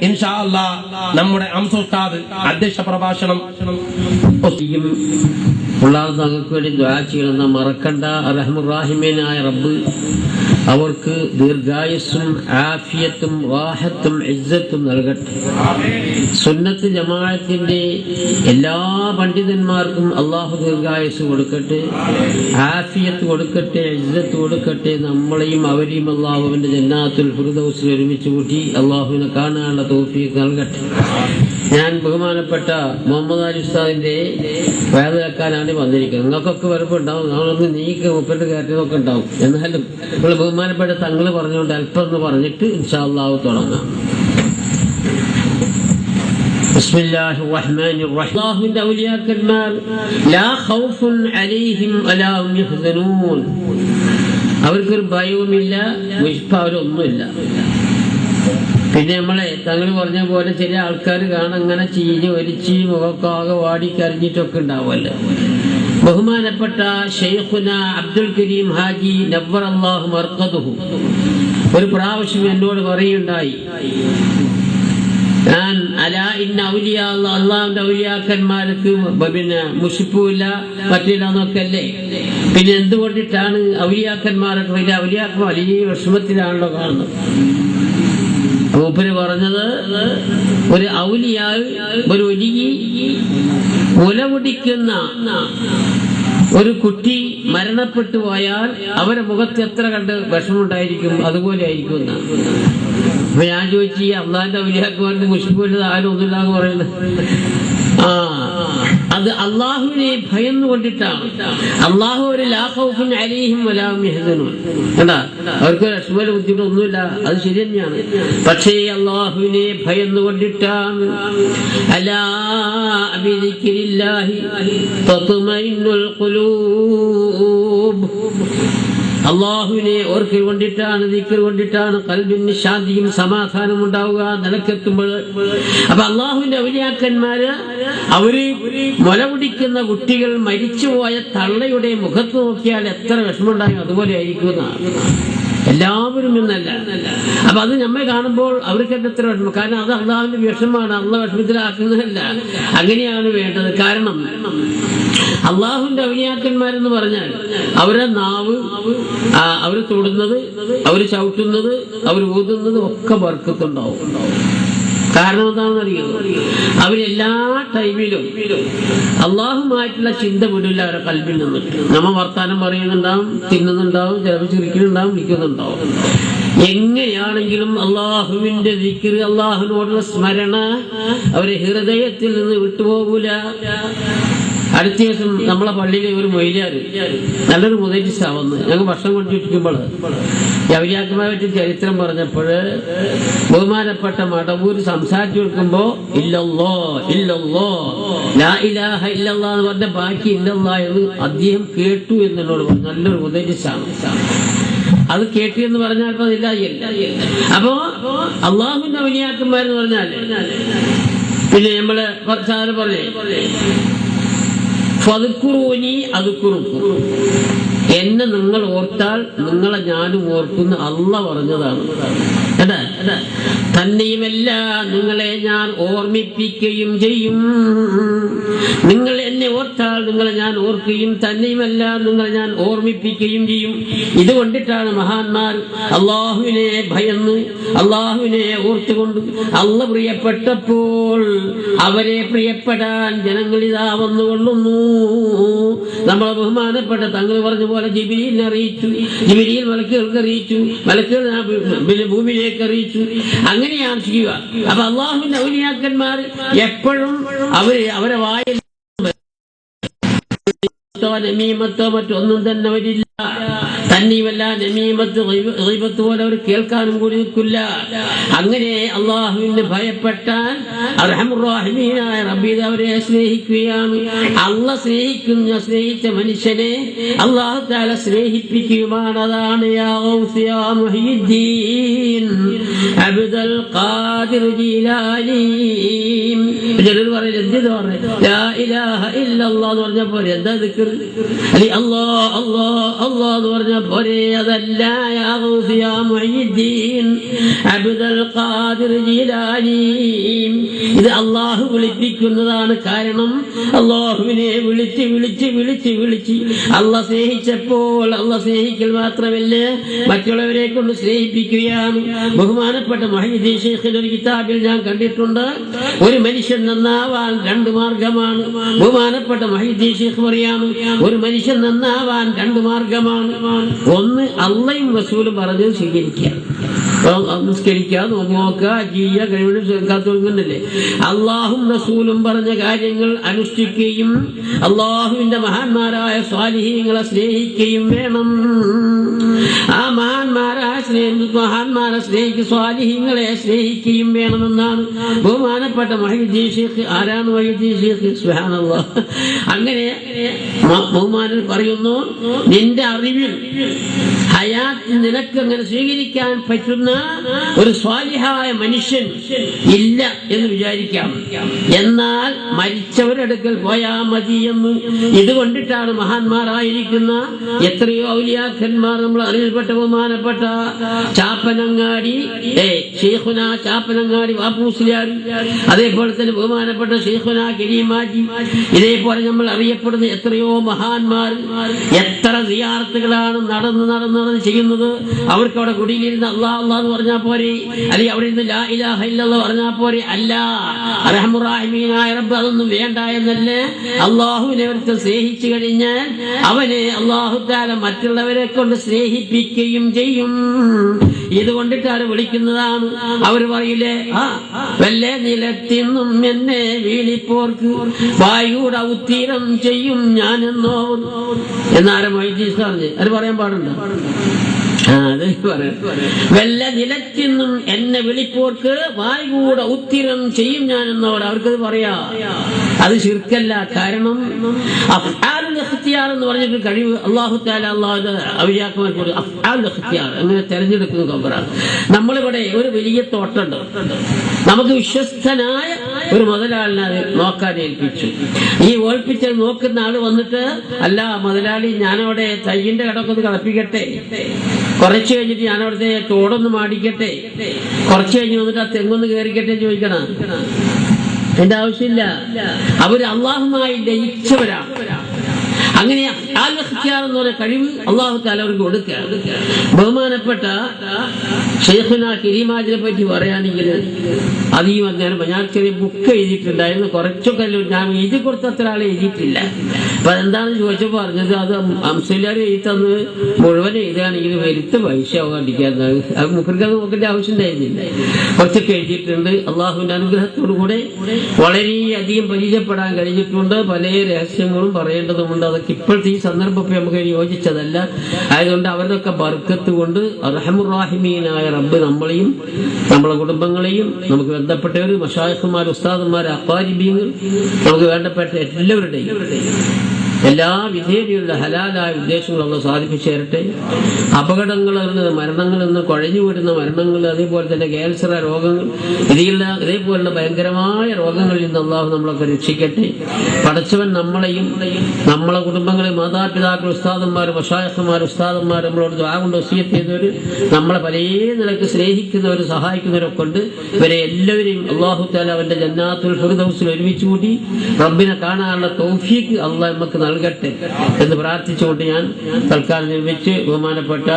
ഇൻഷാ അല്ലാഹ് നമ്മുടെ അംസുസ്താദ് അധ്യക്ഷ പ്രഭാഷണം ഞങ്ങൾക്ക് വേണ്ടി ദുആ ചെയ്യണമെന്ന് മറക്കണ്ട. റഹ്മുർ-റഹീമീനായ റബ്ബ് അവർക്ക് ദീർഘായുസ്സും ആഫിയത്തും റാഹത്തും ഇസ്സത്തും നൽകട്ടെ. സുന്നത്ത് ജമാഅത്തിന്റെ എല്ലാ പണ്ഡിതന്മാർക്കും അള്ളാഹു ദീർഘായുസ് കൊടുക്കട്ടെ, ആഫിയത്ത് കൊടുക്കട്ടെ, ഇസ്സത്ത് കൊടുക്കട്ടെ. നമ്മളെയും അവരെയും അള്ളാഹു അവന്റെ ജന്നാത്തുൽ ഫിർദൗസിൽ ഒരുമിച്ച് കൂട്ടി അള്ളാഹുവിനെ കാണാനുള്ള തൗഫീഖ് നൽകട്ടെ. ഞാൻ ബഹുമാനപ്പെട്ട മുഹമ്മദ് അലി ഉസ്താദിന്റെ വയത് കേൾക്കാനാണ് വന്നിരിക്കുന്നത്. നിങ്ങൾക്കൊക്കെ വരപ്പുണ്ടാവും, നമ്മളൊന്ന് നീക്ക് മുപ്പട്ട് കയറ്റിയതൊക്കെ ഉണ്ടാവും. എന്നാലും നമ്മൾ ബഹുമാനപ്പെട്ട തങ്ങള് പറഞ്ഞുകൊണ്ട് അല്പം എന്ന് പറഞ്ഞിട്ട് ഇൻഷാ അല്ലാഹു തുടങ്ങാം. ബിസ്മില്ലാഹിർ റഹ്മാനിർ റഹീം. അല്ലാഹുവിന്റെ ഔലിയാക്കന്മാർ ലാ ഖൗഫുൻ അലൈഹിം വലാ ഹും യഹ്സനൂൻ. അവർക്കൊരു ഭയവുമില്ല, മുഷ്പാവലൊന്നുമില്ല. പിന്നെ നമ്മളെ തങ്ങൾ പറഞ്ഞ പോലെ ചില ആൾക്കാർ കാണാൻ അങ്ങനെ ചീഞ്ഞ് വലിച്ച് മുഖക്കാകെ വാടിക്കരഞ്ഞിട്ടൊക്കെ ഉണ്ടാവുമല്ലോ. ബഹുമാനപ്പെട്ട ശൈഖുന അബ്ദുൽ കരീം ഹാജി നവ്വറല്ലാഹു മർഖദുഹു ഒരു പ്രാവശ്യം എന്നോട് പറയുണ്ടായി, ഞാൻ അലാ ഇന്ന ഔലിയാ അള്ളാഹുവിന്റെ ഔലിയാക്കന്മാർക്ക് പിന്നെ മുഷിപ്പുമില്ല മറ്റില്ലാന്നൊക്കെ അല്ലേ, പിന്നെ എന്തുകൊണ്ടിട്ടാണ് ഔലിയാക്കന്മാരൊക്കെ വലിയ ഔലിയാക്കന്മാർ വലിയ വിഷമത്തിലാണല്ലോ കാണുന്നത്. മൂപ്പര് പറഞ്ഞത്, ഒരു ഔലിയാ ഒരു വലിയ മുലമുടിക്കുന്ന ഒരു കുട്ടി മരണപ്പെട്ടു പോയാൽ അവരെ മുഖത്ത് എത്ര കണ്ട് വിഷമുണ്ടായിരിക്കും, അതുപോലെ ആയിരിക്കും എന്നാണ്. അപ്പൊ ഞാൻ ചോദിച്ചു, ഈ അള്ളാഹിന്റെ ഔലിയാക്കന്മാർക്ക് മുഷിപ്പില്ല ആരും ഒന്നുമില്ലാന്ന് പറയുന്നത്. അത് അള്ളാഹുവിനെ ഭയന്നുകൊണ്ടിട്ടാണ്. അള്ളാഹു ഒരു ലാ ഖൗഫുൻ അലൈഹിം വലാ ഹും യഹ്സനൂൻ കണ്ടാ, അവർക്ക് വിഷമ ബുദ്ധിമുട്ടൊന്നുമില്ല, അത് ശരി തന്നെയാണ്. പക്ഷേ അള്ളാഹുവിനെ ഭയന്നുകൊണ്ടിട്ടാണ്. അലാ ബിദിക്രില്ലാഹി തത്മഇന്നുൽ ഖുലൂബ്. അള്ളാഹുവിനെ ഓർക്കൽ കൊണ്ടിട്ടാണ്, ദിക്ർ കൊണ്ടിട്ടാണ് ഖൽബിന് ശാന്തിയും സമാധാനം ഉണ്ടാവുക നിലക്കെത്തുമ്പോൾ. അപ്പൊ അള്ളാഹുവിന്റെ ഔലിയാക്കന്മാര് അവര് മുലകുടിക്കുന്ന കുട്ടികൾ മരിച്ചുപോയ തള്ളയുടെ മുഖത്ത് നോക്കിയാൽ എത്ര വിഷമമുണ്ടാകും, അതുപോലെ ആയിരിക്കും. എല്ലാവരും എന്നല്ല. അപ്പൊ അത് നമ്മെ കാണുമ്പോൾ അവർക്കൊക്കെ എത്ര വിഷമം, കാരണം അത് അള്ളാഹുവിന്റെ വിഷമാണ്, അള്ളാഹ് വിഷമത്തിലാക്കുന്നതല്ല. അങ്ങനെയാണ് വേണ്ടത്. കാരണം അള്ളാഹുവിന്റെ ഔലിയാക്കന്മാരെന്ന് പറഞ്ഞാൽ അവരുടെ നാവ്, അവര് തൊടുന്നത്, അവര് ചവിട്ടുന്നത്, അവർ ഊതുന്നത് ഒക്കെ ബർക്കത്തുണ്ടാവും. കാരണം എന്താണെന്ന് അറിയുന്നത്, അവരെല്ലാ ടൈമിലും അള്ളാഹുമായിട്ടുള്ള ചിന്ത വിടില്ല അവരുടെ കൽബിൽ നിന്നിട്ട്. നമ്മ വർത്താനം പറയുന്നുണ്ടാവും, തിന്നുന്നുണ്ടാവും, ചിലപ്പോൾ ചിരിക്കുന്നുണ്ടാവും, വിളിക്കുന്നുണ്ടാവും. എങ്ങനെയാണെങ്കിലും അള്ളാഹുവിന്റെ ദിക്ർ, അള്ളാഹുവിനോടുള്ള സ്മരണ അവരെ ഹൃദയത്തിൽ നിന്ന് വിട്ടുപോകൂല. അടുത്ത ദിവസം നമ്മളെ പള്ളിയിലെ ഒരു മൊയ്ലാര് നല്ലൊരു മുദരിസാ വന്ന് ഞങ്ങൾ ഭക്ഷണം കൊണ്ടിരിക്കുമ്പോൾ ഔലിയാക്കന്മാരെ പറ്റി ചരിത്രം പറഞ്ഞപ്പോൾ ബഹുമാനപ്പെട്ട മടവൂര് സംസാരിച്ചു കൊടുക്കുമ്പോ ഇല്ലല്ലോ ഇല്ലല്ലോ ലാ ഇലാഹ ഇല്ലല്ലാഹ് എന്ന് പറഞ്ഞ ബാക്കി ഇല്ലല്ലാഹ് എന്ന് അദ്ദേഹം കേട്ടു എന്നോട് പറഞ്ഞു. നല്ലൊരു മുദരിസാണ്. അത് കേട്ടു എന്ന് പറഞ്ഞാൽ അതില്ല. അപ്പോ അള്ളാഹുവിന്റെ ഔലിയാക്കന്മാരെന്ന് പറഞ്ഞാൽ പിന്നെ നമ്മള് സാറ് പറഞ്ഞേ ഫദ്കുറൂനി അദ്കുറുക്കും, എന്നെ നിങ്ങൾ ഓർത്താൽ നിങ്ങളെ ഞാനും ഓർക്കുന്ന അള്ളാഹ് പറഞ്ഞതാണ്. തന്നെയുമല്ല നിങ്ങളെ ഞാൻ ഓർമ്മിപ്പിക്കുകയും ചെയ്യും. നിങ്ങൾ എന്നെ ഓർത്താൽ നിങ്ങളെ ഞാൻ ഓർക്കുകയും തന്നെയുമല്ല നിങ്ങളെ ഞാൻ ഓർമ്മിപ്പിക്കുകയും ചെയ്യും. ഇതുകൊണ്ടിട്ടാണ് മഹാന്മാർ അള്ളാഹുവിനെ ഭയന്ന് അള്ളാഹുവിനെ ഓർത്തുകൊണ്ട് അള്ളാഹ് പ്രിയപ്പെട്ടപ്പോൾ അവരെ പ്രിയപ്പെടാൻ ജനങ്ങളിതാ വന്നുകൊള്ളുന്നു. നമ്മളെ ബഹുമാനപ്പെട്ട തങ്ങൾ പറഞ്ഞ പോലെ ജിബ്രീലിനെ അറിയിച്ചു, ജിബ്രീൽ മലക്കുകൾക്ക് അറിയിച്ചു, മലക്കുകൾ ഭൂമിയിലേക്ക് അറിയിച്ചു. അങ്ങനെയാണ് ചെയ്യുക. അപ്പൊ അള്ളാഹുവിന്റെ ഔലിയാക്കന്മാർ എപ്പോഴും അവരെ വായിൽ നമീമത്തോ മറ്റൊന്നും തന്നെ വരില്ല. തന്നെയുമല്ല നമീമത്ത് ഗീബത്ത് പോലെ അവർ കേൾക്കാനും കൂടി നിൽക്കില്ല. അങ്ങനെ അള്ളാഹുവിനെ ഭയപ്പെട്ടാൽ അർഹമുർ-റഹീമീനായ റബ്ബി അവരെ സ്നേഹിക്കുകയാണ്. അള്ളാഹ് സ്നേഹിച്ച മനുഷ്യനെ അള്ളാഹു തആല സ്നേഹിപ്പിക്കുകയാണ്. അതാണ് യാ ഗൗസ് യാ മുഹയ്യിദ്ദീൻ അബ്ദുൽ ഖാദിർ ജീലാനി. ചിലർ പറയുന്നത് എന്ത് പറഞ്ഞു ലാ ഇലാഹ ഇല്ലല്ലാഹ് എന്ന് പറഞ്ഞപ്പോൾ എന്താ ദിക്ർ, അല്ലാഹ് അല്ലാഹ് അല്ലാഹ് എന്ന് പറഞ്ഞ ഒരേ അതല്ല യാ ഗൗസ് യാ മുഈദ്ദീൻ അബ്ദുൽ ഖാദിർ ജീലാനി. ഇത് അള്ളാഹു വിളിപ്പിക്കുന്നതാണ്. കാരണം അള്ളാഹുവിനെ വിളിച്ച് വിളിച്ച് വിളിച്ച് വിളിച്ച് അള്ളാഹ് സ്നേഹിച്ചപ്പോൾ അള്ളാഹ് സ്നേഹിക്കൽ മാത്രമല്ല മറ്റുള്ളവരെ കൊണ്ട് സ്നേഹിപ്പിക്കുകയാണ്. ബഹുമാനപ്പെട്ട മുഹയ്യിദ്ദീൻ ശൈഖിന്റെ ഒരു കിതാബിൽ ഞാൻ കണ്ടിട്ടുണ്ട്, ഒരു മനുഷ്യൻ നന്നാവാൻ രണ്ട് മാർഗമാണ്. ബഹുമാനപ്പെട്ട മുഹയ്യിദ്ദീൻ ശൈഖ് പറയാണ്, ഒരു മനുഷ്യൻ നന്നാവാൻ രണ്ട് മാർഗമാണ്. ഒന്ന് അള്ളയും റസൂലും പറഞ്ഞത് സ്വീകരിക്കുക, നിസ്കരിക്കുക, നോക്കുക, ചെയ്യുക, കഴിവിനും കാത്തുകൊടുക്കുന്നില്ലേ. അള്ളാഹും റസൂലും പറഞ്ഞ കാര്യങ്ങൾ അനുഷ്ഠിക്കുകയും അള്ളാഹുവിന്റെ മഹാന്മാരായ സ്വാലിഹീങ്ങളെ സ്നേഹിക്കുകയും വേണം. ആ മഹാന്മാരെ സ്നേഹിക്കുക, സ്വാലിഹീങ്ങളെ സ്നേഹിക്കുകയും വേണമെന്നാണ് ബഹുമാനപ്പെട്ട മുഹയ്യിദ്ദീൻ ശൈഖ്. ആരാണ് മുഹയ്യിദ്ദീൻ ശൈഖ്? സുബ്ഹാനല്ലാഹ്. അങ്ങനെ ബഹുമാനൻ പറയുന്നു, നിന്റെ അറിവിൽ ഹയാത്ത് നിനക്ക് അങ്ങനെ സ്വീകരിക്കാൻ പറ്റുന്ന ഒരു സ്വാലിഹായ മനുഷ്യൻ ഇല്ല എന്ന് വിചാരിക്കാം. എന്നാൽ മരിച്ചവരടുക്കൽ പോയാ മതി എന്ന് ഇതുകൊണ്ടിട്ടാണ് മഹാന്മാരായിരിക്കുന്ന എത്രയോ ഔലിയാക്കന്മാർ നമ്മൾ അറിയപ്പെട്ട ബഹുമാനപ്പെട്ട ചാപ്പനങ്ങാടി ശൈഖുന ചാപ്പനങ്ങാടി വാപ്പൂസ്ലിയാർ, അതേപോലെ തന്നെ ബഹുമാനപ്പെട്ട ശൈഖുന കരീമാജി, ഇതേപോലെ നമ്മൾ അറിയപ്പെടുന്ന എത്രയോ മഹാന്മാർ എത്ര സിയാറത്തുകളാണ് നടന്ന് നടന്ന് നടന്ന് ചെയ്യുന്നത്. അവർക്ക് അവിടെ കുടിയിലിരുന്ന് അല്ലാഹ് അല്ലാഹ് എന്ന് പറഞ്ഞാൽ പോരെ, അല്ലെങ്കിൽ അവിടെ ഇരുന്ന് ലാ ഇലാഹ ഇല്ലല്ലാഹ് പറഞ്ഞാൽ പോരെ? അല്ല, അർഹമുർ റഹീമീനായ റബ്ബ് അതൊന്നും വേണ്ട എന്നല്ല. അള്ളാഹുവിനെ ഒരുത്തൻ സ്നേഹിച്ചു കഴിഞ്ഞാൽ അവനെ അല്ലാഹു തആല മറ്റുള്ളവരെ കൊണ്ട് സ്നേഹിപ്പിക്കുകയും ചെയ്യും. ഇതുകൊണ്ടിട്ടാണ് വിളിക്കുന്നതാണ്. അവർ പറയില്ലേ, വല്ല നിലത്തിന്നും എന്നെ വീളിപ്പോർക്ക് വായുടെ ഉത്തീരം ചെയ്യും ഞാനെന്നോ എന്നാരും വൈദ്യുതി പറഞ്ഞ് അത് പറയാൻ പാടുണ്ടോ? വല്ല നിലത്തിന്നും എന്നെ വിളിപ്പോർക്ക് വായുകൂടെ ഉത്തിരം ചെയ്യും ഞാൻ എന്നോട് അവർക്കത് പറയാ. അത് ശിർക്കല്ല. കാരണം അഫ്ആലുൽ ഇഖ്തിയാർ എന്ന് പറഞ്ഞിട്ട് കഴിവ് അല്ലാഹു തആല ഔലിയാക്കന്മാർക്ക് അഫ്ആലുൽ ഇഖ്തിയാർ അങ്ങനെ തെരഞ്ഞെടുക്കുന്ന ഖബറാണ്. നമ്മളിവിടെ ഒരു വലിയ തോട്ടമുണ്ട്, നമുക്ക് വിശ്വസ്തനായ ഒരു മുതലാളിനെ അത് നോക്കാൻ ഏൽപ്പിച്ചു. ഈ ഓൽപ്പിച്ച നോക്കുന്ന ആള് വന്നിട്ട്, അല്ല മുതലാളി, ഞാനവിടെ തയ്യിന്റെ കടക്കൊന്ന് കളപ്പിക്കട്ടെ, കുറച്ച് കഴിഞ്ഞിട്ട് ഞാൻ അവിടുത്തെ തോടൊന്ന് മാടിക്കട്ടെ, കുറച്ച് കഴിഞ്ഞ് വന്നിട്ട് ആ തെങ്ങൊന്ന് കയറിക്കട്ടെ ചോദിക്കണം. എന്റെ ആവശ്യമില്ല. അവര് അള്ളാഹുമായി ലയിച്ചവരാണ്. അങ്ങനെ എന്ന് പറഞ്ഞ കഴിവ് അള്ളാഹു തആല അവർക്ക് കൊടുക്കുക. ബഹുമാനപ്പെട്ട ശൈഖുന കരീമാജിനെ പറ്റി പറയുകയാണെങ്കിൽ അധികം അദ്ദേഹം ഞാൻ ചെറിയ ബുക്ക് എഴുതിയിട്ടുണ്ടായിരുന്നു. കുറച്ചൊക്കെ ഞാൻ എഴുതി കൊടുത്ത അത്ര ആളെ എഴുതിയിട്ടില്ല. അപ്പൊ അതെന്താണെന്ന് ചോദിച്ചപ്പോൾ പറഞ്ഞത്, അത് അംസല്ലാർ എഴുതി തന്ന് മുഴുവൻ എഴുതുകയാണെങ്കിൽ വരുത്ത പൈസ ആവാണ്ടിരിക്കാറുണ്ട്. അത് മുഖർക്കത് നോക്കേണ്ട ആവശ്യം ഉണ്ടായിരുന്നില്ല. കുറച്ചൊക്കെ എഴുതിയിട്ടുണ്ട്. അള്ളാഹുവിന്റെ അനുഗ്രഹത്തോടു കൂടെ വളരെയധികം പരിചയപ്പെടാൻ കഴിഞ്ഞിട്ടുണ്ട്. പല രഹസ്യങ്ങളും പറയേണ്ടതുണ്ട്. അതൊക്കെ ഇപ്പോഴത്തെ ഈ സന്ദർഭം നമുക്ക് യോജിച്ചതല്ല. ആയതുകൊണ്ട് അവരുടെയൊക്കെ ബർക്കത്ത് കൊണ്ട് അർഹമുർ റഹീമീനായ റബ്ബ് നമ്മളെയും നമ്മളെ കുടുംബങ്ങളെയും നമുക്ക് ബന്ധപ്പെട്ടവർ മശായിഖുമാർ, ഉസ്താദുമാർ, അഖാരിബീങ്ങൾ, നമുക്ക് വേണ്ടപ്പെട്ട എല്ലാവരുടെയും എല്ലാ വിധേയതയുള്ള ഹലാലായ ഉദ്ദേശങ്ങൾ നമ്മൾ സാധിപ്പിച്ചു തരട്ടെ. അപകടങ്ങളിൽ നിന്ന്, മരണങ്ങളിൽ നിന്ന്, കുഴഞ്ഞു വീടുന്ന മരണങ്ങൾ, അതേപോലെ തന്നെ ക്യാൻസർ രോഗങ്ങൾ, ഇതേപോലുള്ള ഭയങ്കരമായ രോഗങ്ങളിൽ നിന്ന് അള്ളാഹു നമ്മളൊക്കെ രക്ഷിക്കട്ടെ. പടച്ചവൻ നമ്മളെയും നമ്മളെ കുടുംബങ്ങളെ, മാതാപിതാക്കൾ, ഉസ്താദന്മാർ, മശായിഖുമാർ, ഉസ്താദന്മാർ, നമ്മളോട് ദുആ കൊണ്ട് വസിയത്ത് ചെയ്തവർ, നമ്മളെ പല നിലക്ക് സ്നേഹിക്കുന്നവർ, സഹായിക്കുന്നവരൊക്കെ ഉണ്ട്. ഇവരെ എല്ലാവരെയും അള്ളാഹു തആല അവന്റെ ജന്നാത്തുൽ ഫിർദൗസിൽ ഒരുമിച്ച് കൂട്ടി റബ്ബിനെ കാണാനുള്ള തൗഫീഖ് അള്ളാഹ് നമുക്ക് നൽകട്ടെ എന്ന് പ്രാർത്ഥിച്ചുകൊണ്ട് ഞാൻ തൽക്കാലം നിർമ്മിച്ച് ബഹുമാനപ്പെട്ട